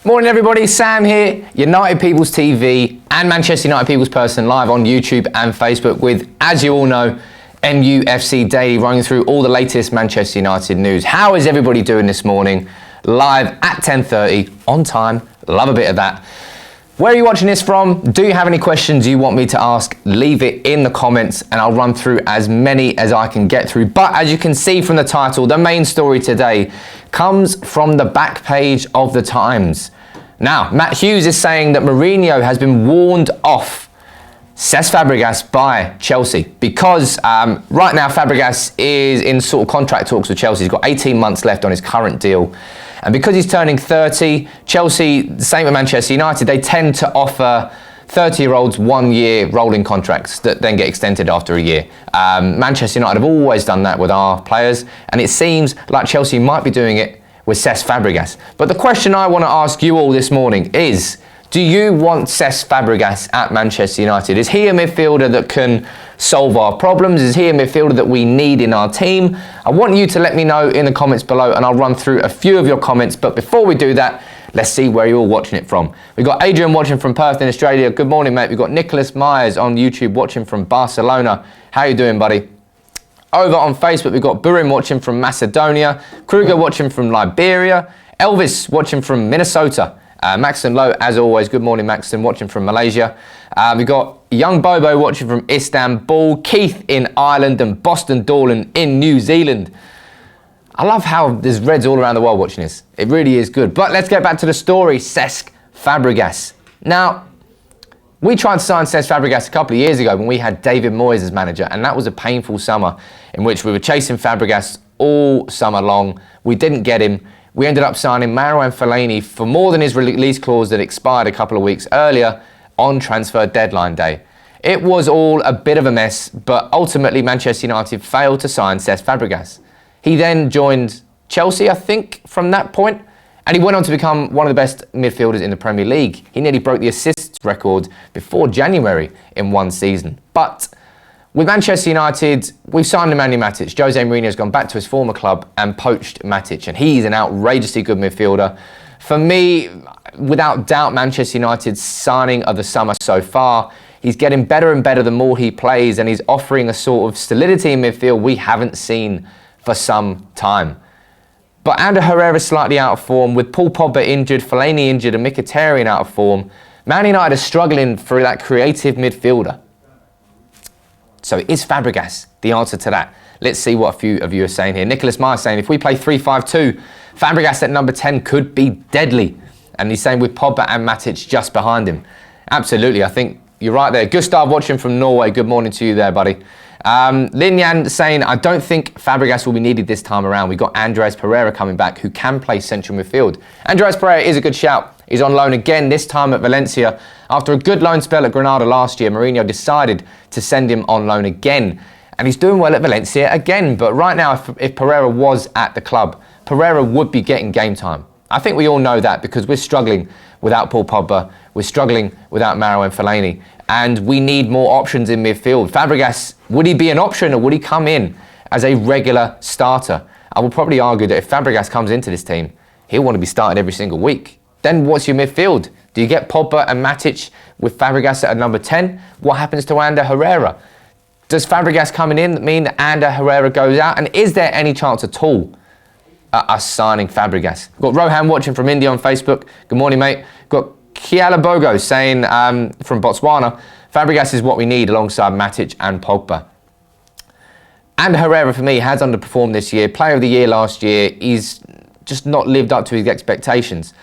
Morning everybody, Sam here, United People's TV and Manchester United People's Person live on YouTube and Facebook with, as you all know, MUFC Daily running through all the latest Manchester United news. How is everybody doing this morning? Live at 10:30, on time, love a bit of that. Where are you watching this from? Do you have any questions you want me to ask? Leave it in the comments and I'll run through as many as I can get through. But as you can see from the title, the main story today comes from the back page of the Times. Now, Matt Hughes is saying that Mourinho has been warned off Cesc Fabregas by Chelsea because right now Fabregas is in sort of contract talks with Chelsea. He's got 18 months left on his current deal. And because he's turning 30, Chelsea, the same with Manchester United, they tend to offer 30-year-olds 1-year rolling contracts that then get extended after a year. Manchester United have always done that with our players, and it seems like Chelsea might be doing it with Cesc Fabregas. But the question I want to ask you all this morning is, do you want Cesc Fabregas at Manchester United? Is he a midfielder that can solve our problems? Is he a midfielder that we need in our team? I want you to let me know in the comments below and I'll run through a few of your comments. But before we do that, let's see where you're all watching it from. We've got Adrian watching from Perth in Australia. Good morning, mate. We've got Nicholas Myers on YouTube watching from Barcelona. How you doing, buddy? Over on Facebook, we've got Burim watching from Macedonia, Kruger watching from Liberia, Elvis watching from Minnesota, Maxton Lowe, as always, good morning Maxton, watching from Malaysia. We've got Young Bobo watching from Istanbul, Keith in Ireland and Boston Dorlan in New Zealand. I love how there's Reds all around the world watching this. It really is good. But let's get back to the story, Cesc Fabregas. Now, we tried to sign Cesc Fabregas a couple of years ago when we had David Moyes as manager, and that was a painful summer in which we were chasing Fabregas all summer long. We didn't get him. We ended up signing Marouane Fellaini for more than his release clause that expired a couple of weeks earlier on transfer deadline day. It was all a bit of a mess, but ultimately Manchester United failed to sign Cesc Fabregas. He then joined Chelsea, I think, from that point, and he went on to become one of the best midfielders in the Premier League. He nearly broke the assists record before January in one season. But with Manchester United, we've signed Nemanja Matic. Jose Mourinho has gone back to his former club and poached Matic, and he's an outrageously good midfielder. For me, without doubt, Manchester United's signing of the summer so far. He's getting better and better the more he plays, and he's offering a sort of solidity in midfield we haven't seen for some time. But Ander Herrera slightly out of form, with Paul Pogba injured, Fellaini injured, and Mkhitaryan out of form. Man United is struggling for that creative midfielder. So is Fabregas the answer to that? Let's see what a few of you are saying here. Nicholas Meyer saying, if we play 3-5-2, Fabregas at number 10 could be deadly. And he's saying with Pogba and Matic just behind him. Absolutely, I think you're right there. Gustav watching from Norway, good morning to you there, buddy. Lin Yan saying, I don't think Fabregas will be needed this time around. We've got Andreas Pereira coming back who can play central midfield. Andreas Pereira is a good shout. He's on loan again, this time at Valencia. After a good loan spell at Granada last year, Mourinho decided to send him on loan again. And he's doing well at Valencia again. But right now, if Pereira was at the club, Pereira would be getting game time. I think we all know that because we're struggling without Paul Pogba. We're struggling without Marouane Fellaini. And we need more options in midfield. Fabregas, would he be an option or would he come in as a regular starter? I will probably argue that if Fabregas comes into this team, he'll want to be started every single week. Then what's your midfield? Do you get Pogba and Matic with Fabregas at number 10? What happens to Ander Herrera? Does Fabregas coming in mean that Ander Herrera goes out? And is there any chance at all at us signing Fabregas? We've got Rohan watching from India on Facebook. Good morning, mate. We've got Kiala Bogo saying from Botswana, Fabregas is what we need alongside Matic and Pogba. And Herrera, for me, has underperformed this year. Player of the year last year. He's just not lived up to his expectations.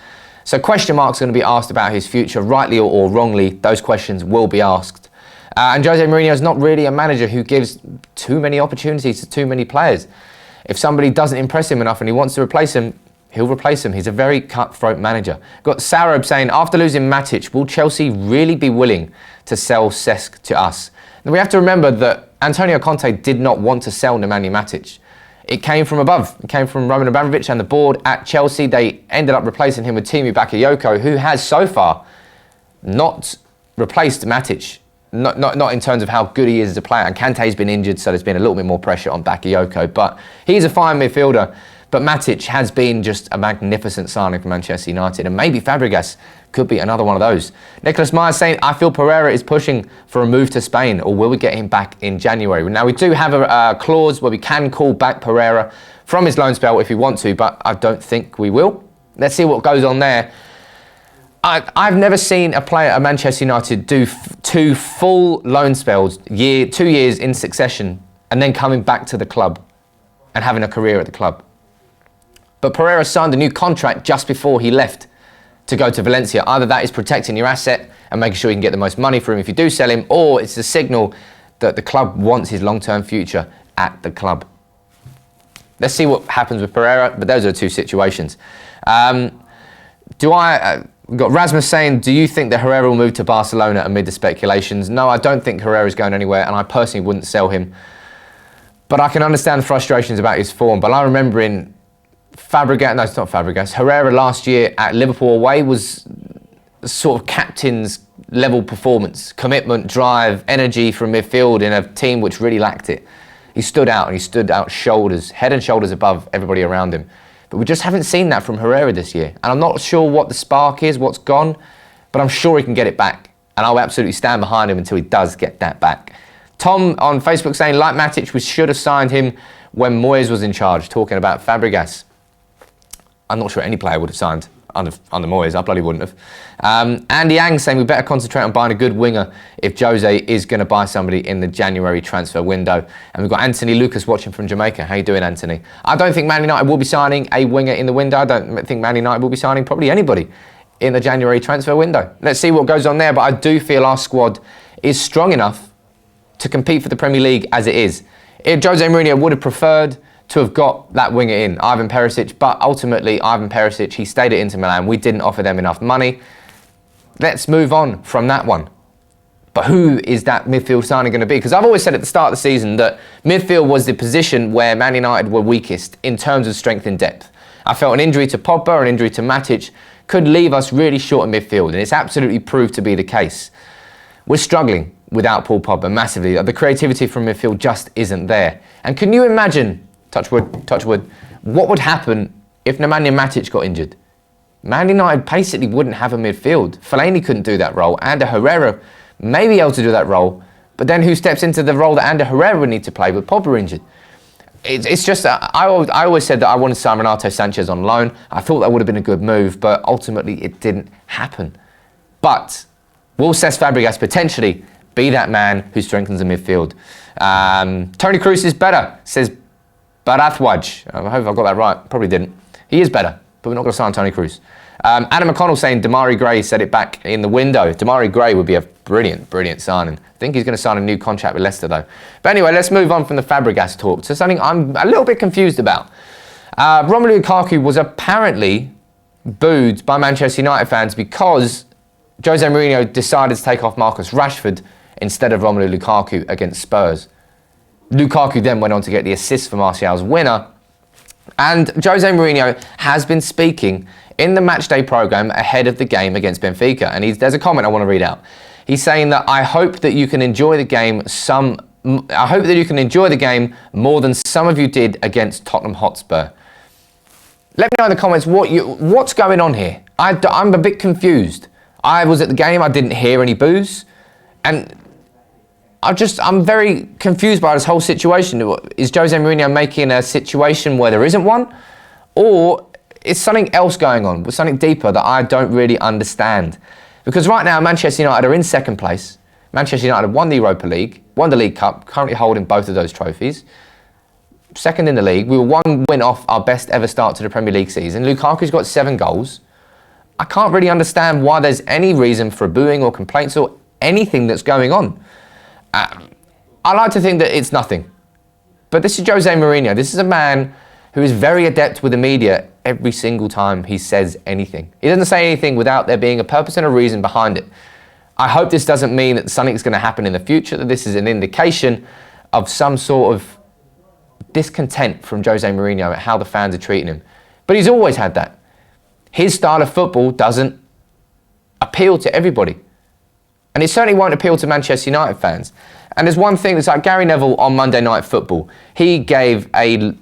So question marks are going to be asked about his future, rightly or wrongly. Those questions will be asked. And Jose Mourinho is not really a manager who gives too many opportunities to too many players. If somebody doesn't impress him enough and he wants to replace him, he'll replace him. He's a very cutthroat manager. Got Sarab saying, after losing Matic, will Chelsea really be willing to sell Cesc to us? Now we have to remember that Antonio Conte did not want to sell Nemanja Matic. It came from above. It came from Roman Abramovich and the board at Chelsea. They ended up replacing him with Timu Bakayoko, who has so far not replaced Matic Not in terms of how good he is as a player. And Kante's been injured, so there's been a little bit more pressure on Bakayoko. But he's a fine midfielder. But Matic has been just a magnificent signing for Manchester United. And maybe Fabregas could be another one of those. Nicholas Myers saying, I feel Pereira is pushing for a move to Spain, or will we get him back in January? Now, we do have a clause where we can call back Pereira from his loan spell if we want to, but I don't think we will. Let's see what goes on there. I've never seen a player at Manchester United do 2 full loan spells, 2 years in succession, and then coming back to the club and having a career at the club. But Pereira signed a new contract just before he left to go to Valencia. Either that is protecting your asset and making sure you can get the most money for him if you do sell him, or it's a signal that the club wants his long-term future at the club. Let's see what happens with Pereira, but those are the 2 situations. We've got Rasmus saying, do you think that Herrera will move to Barcelona amid the speculations? No, I don't think Herrera is going anywhere, and I personally wouldn't sell him. But I can understand the frustrations about his form. But I remember in Herrera last year at Liverpool away was sort of captain's level performance, commitment, drive, energy from midfield in a team which really lacked it. He stood out, and he stood out head and shoulders above everybody around him. But we just haven't seen that from Herrera this year. And I'm not sure what the spark is, what's gone, but I'm sure he can get it back. And I'll absolutely stand behind him until he does get that back. Tom on Facebook saying, like Matic, we should have signed him when Moyes was in charge, talking about Fabregas. I'm not sure any player would have signed under Moyes. I bloody wouldn't have. Andy Yang saying we better concentrate on buying a good winger if Jose is going to buy somebody in the January transfer window. And we've got Anthony Lucas watching from Jamaica. How you doing, Anthony? I don't think Man United will be signing a winger in the window. I don't think Man United will be signing probably anybody in the January transfer window. Let's see what goes on there. But I do feel our squad is strong enough to compete for the Premier League as it is. If Jose Mourinho would have preferred to have got that winger in, Ivan Perisic, but ultimately Ivan Perisic, he stayed at Inter Milan. We didn't offer them enough money. Let's move on from that one. But who is that midfield signing going to be? Because I've always said at the start of the season that midfield was the position where Man United were weakest in terms of strength and depth. I felt an injury to Pogba, an injury to Matic could leave us really short in midfield, and it's absolutely proved to be the case. We're struggling without Paul Pogba massively. The creativity from midfield just isn't there. And can you imagine, touch wood, what would happen if Nemanja Matic got injured? Man United basically wouldn't have a midfield. Fellaini couldn't do that role. Ander Herrera may be able to do that role, but then who steps into the role that Ander Herrera would need to play with Pogba injured? It's just, I always said that I wanted to sign Renato Sanchez on loan. I thought that would have been a good move, but ultimately it didn't happen. But will Cesc Fabregas potentially be that man who strengthens the midfield? Toni Kroos is better, says Barathwaj. I hope I got that right. Probably didn't. He is better, but we're not going to sign Toni Kroos. Adam McConnell saying Damari Gray said it back in the window. Damari Gray would be a brilliant signing. I think he's going to sign a new contract with Leicester though. But anyway, let's move on from the Fabregas talk to something I'm a little bit confused about. Romelu Lukaku was apparently booed by Manchester United fans because Jose Mourinho decided to take off Marcus Rashford instead of Romelu Lukaku against Spurs. Lukaku then went on to get the assist for Martial's winner. And Jose Mourinho has been speaking in the matchday programme ahead of the game against Benfica. And there's a comment I want to read out. He's saying that I hope that you can enjoy the game more than some of you did against Tottenham Hotspur. Let me know in the comments what's going on here. I'm a bit confused. I was at the game, I didn't hear any boos. And I'm very confused by this whole situation. Is Jose Mourinho making a situation where there isn't one? Or is something else going on, with something deeper that I don't really understand? Because right now, Manchester United are in second place. Manchester United won the Europa League, won the League Cup, currently holding both of those trophies. Second in the league. We were one win off our best ever start to the Premier League season. Lukaku's got 7 goals. I can't really understand why there's any reason for booing or complaints or anything that's going on. I like to think that it's nothing. But this is Jose Mourinho. This is a man who is very adept with the media every single time he says anything. He doesn't say anything without there being a purpose and a reason behind it. I hope this doesn't mean that something's going to happen in the future, that this is an indication of some sort of discontent from Jose Mourinho at how the fans are treating him. But he's always had that. His style of football doesn't appeal to everybody. And it certainly won't appeal to Manchester United fans. And there's one thing that's like Gary Neville on Monday Night Football. He gave a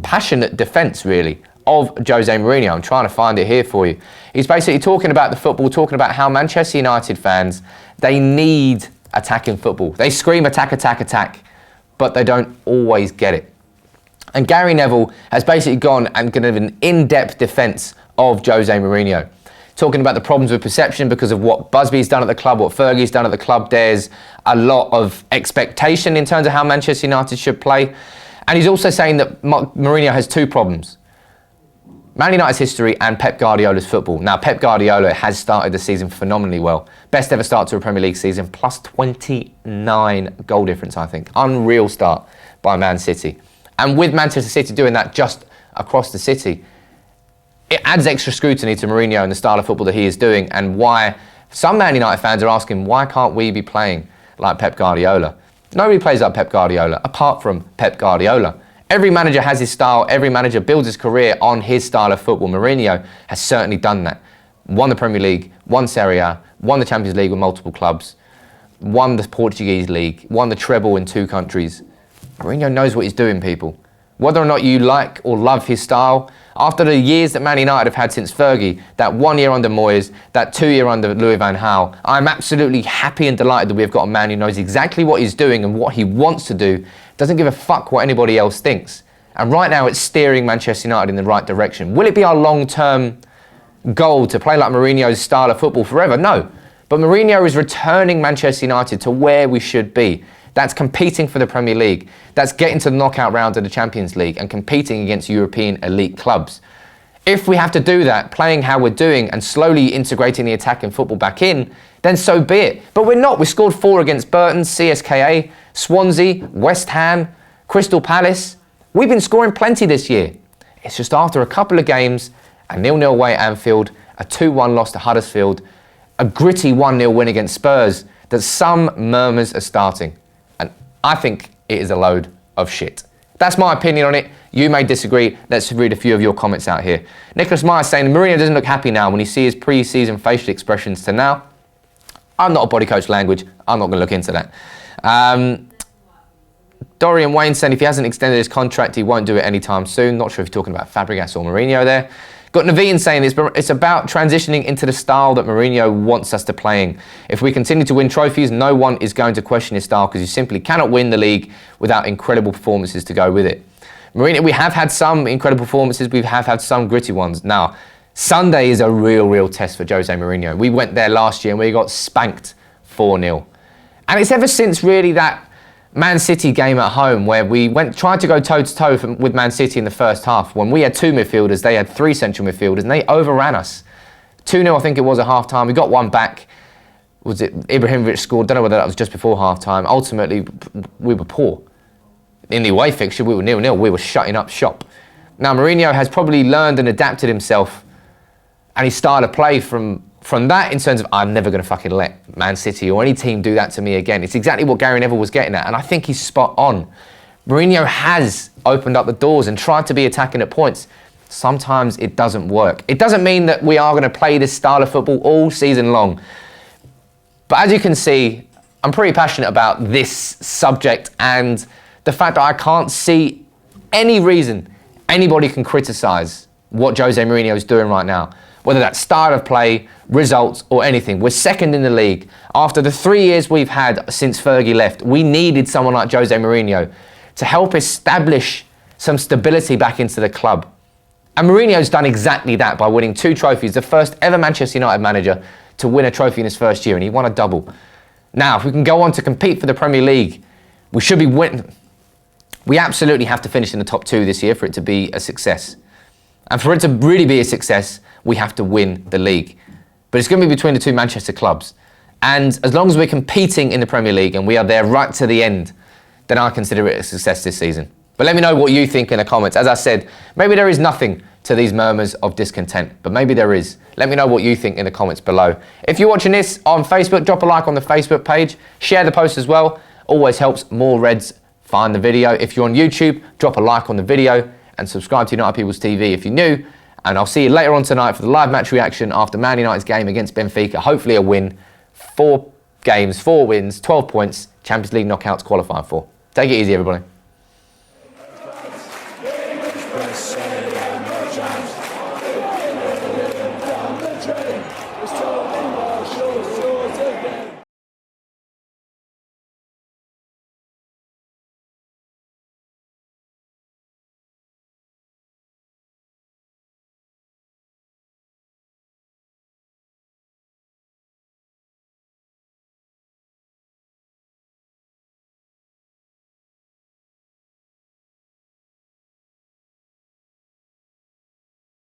passionate defence, really, of Jose Mourinho. I'm trying to find it here for you. He's basically talking about the football, talking about how Manchester United fans, they need attacking football. They scream attack, attack, attack, but they don't always get it. And Gary Neville has basically gone and given an in-depth defence of Jose Mourinho, talking about the problems with perception because of what Busby's done at the club, what Fergie's done at the club. There's a lot of expectation in terms of how Manchester United should play. And he's also saying that Mourinho has two problems: Man United's history and Pep Guardiola's football. Now, Pep Guardiola has started the season phenomenally well. Best ever start to a Premier League season, plus 29 goal difference, I think. Unreal start by Man City. And with Manchester City doing that just across the city, it adds extra scrutiny to Mourinho and the style of football that he is doing, and why some Man United fans are asking, why can't we be playing like Pep Guardiola? Nobody plays like Pep Guardiola, apart from Pep Guardiola. Every manager has his style. Every manager builds his career on his style of football. Mourinho has certainly done that. Won the Premier League, won Serie A, won the Champions League with multiple clubs, won the Portuguese League, won the treble in 2 countries. Mourinho knows what he's doing, people. Whether or not you like or love his style, after the years that Man United have had since Fergie, that 1 year under Moyes, that 2 year under Louis van Gaal, I'm absolutely happy and delighted that we've got a man who knows exactly what he's doing and what he wants to do, doesn't give a fuck what anybody else thinks. And right now it's steering Manchester United in the right direction. Will it be our long-term goal to play like Mourinho's style of football forever? No. But Mourinho is returning Manchester United to where we should be. That's competing for the Premier League. That's getting to the knockout round of the Champions League and competing against European elite clubs. If we have to do that, playing how we're doing and slowly integrating the attack and football back in, then so be it. But we're not. We scored 4 against Burton, CSKA, Swansea, West Ham, Crystal Palace. We've been scoring plenty this year. It's just after a couple of games, a 0-0 away at Anfield, a 2-1 loss to Huddersfield, a gritty 1-0 win against Spurs, that some murmurs are starting. And I think it is a load of shit. That's my opinion on it. You may disagree. Let's read a few of your comments out here. Nicholas Meyer saying, Mourinho doesn't look happy now when you see his pre-season facial expressions to now. I'm not a body coach language. I'm not going to look into that. Dorian Wayne saying if he hasn't extended his contract, he won't do it anytime soon. Not sure if you're talking about Fabregas or Mourinho there. Got Naveen saying it's about transitioning into the style that Mourinho wants us to play in. If we continue to win trophies, no one is going to question his style because you simply cannot win the league without incredible performances to go with it. Mourinho, we have had some incredible performances. We have had some gritty ones. Now, Sunday is a real test for Jose Mourinho. We went there last year and we got spanked 4-0. And it's ever since really that Man City game at home where we tried to go toe-to-toe with Man City in the first half. When we had 2 midfielders, they had 3 central midfielders and they overran us. 2-0 I think it was at half-time. We got one back. Was it Ibrahimovic scored? Don't know whether that was just before half-time. Ultimately, we were poor. In the away fixture, we were 0-0. We were shutting up shop. Now, Mourinho has probably learned and adapted himself and he started to play from that in terms of, I'm never going to fucking let Man City or any team do that to me again. It's exactly what Gary Neville was getting at, and I think he's spot on. Mourinho has opened up the doors and tried to be attacking at points. Sometimes it doesn't work. It doesn't mean that we are going to play this style of football all season long. But as you can see, I'm pretty passionate about this subject and the fact that I can't see any reason anybody can criticise what Jose Mourinho is doing right now. Whether that's style of play, results, or anything. We're second in the league. After the 3 years we've had since Fergie left, we needed someone like Jose Mourinho to help establish some stability back into the club. And Mourinho's done exactly that by winning 2 trophies, the first ever Manchester United manager to win a trophy in his first year, and he won a double. Now, if we can go on to compete for the Premier League, we should be winning. We absolutely have to finish in the top 2 this year for it to be a success. And for it to really be a success, we have to win the league. But it's going to be between the 2 Manchester clubs. And as long as we're competing in the Premier League and we are there right to the end, then I consider it a success this season. But let me know what you think in the comments. As I said, maybe there is nothing to these murmurs of discontent, but maybe there is. Let me know what you think in the comments below. If you're watching this on Facebook, drop a like on the Facebook page. Share the post as well. Always helps more Reds find the video. If you're on YouTube, drop a like on the video and subscribe to United People's TV if you're new. And I'll see you later on tonight for the live match reaction after Man United's game against Benfica. Hopefully a win. 4 games, 4 wins, 12 points, Champions League knockouts qualifying for. Take it easy, everybody.